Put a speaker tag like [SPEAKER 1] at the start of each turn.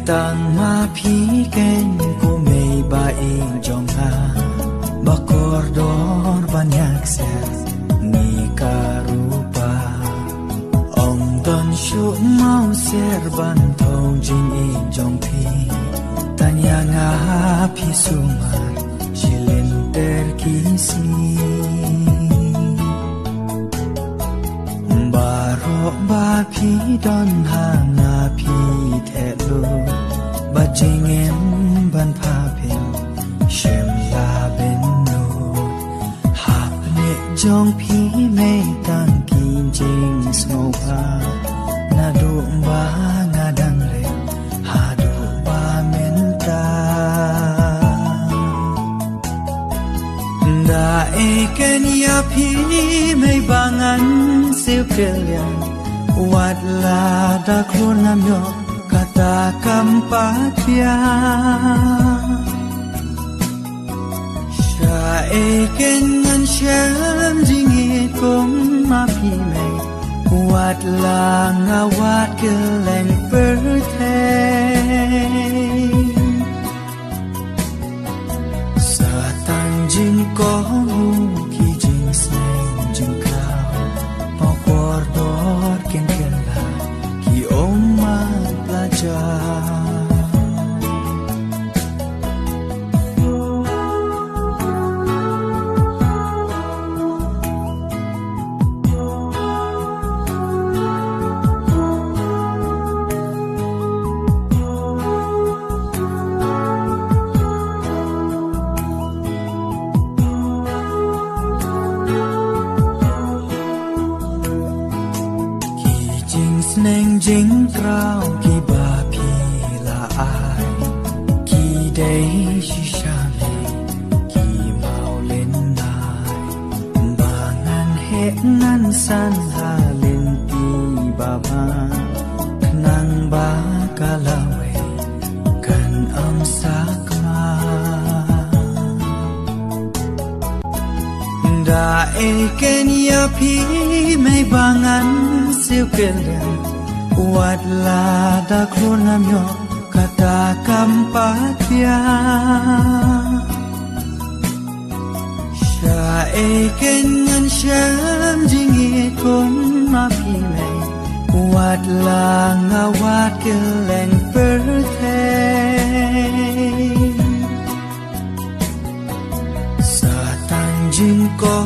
[SPEAKER 1] tang ma phi ken ko mei ba ing jong ha ba kordor banyak se ni karupa om don shu mau ser ban thong jing ing jong phi tanya nga phi sumar chilen ter kisi baro ba phi don ha na phi the lu ba jing em ban pha phin shem la ben no hap ne jong phi me tan kin jing smo pa na do ba nga dang le ha do ba men ta da e ken ya phi me bangan siêu kelian wat la da khon nam yo kata kampatia sha e ken ngan sham jing e kong ma phi me wat la nga wat keleng per the sa tan jing ko ki jing snang jing kao pa kordor ken kela ki oma plaja neng jing krao ki ba phi la ai ki dei shi sha le ki mau len nai ba ngan he ngan san ha len ti ba ba nang ba ka la we kan am sak ma da e ken ya phi me bangan siêu ken wat la da khon nam yo kata kampatia sha e ken ngan sham jing e kon ma phi me wat la nga wat keleng per the sa tan jing ko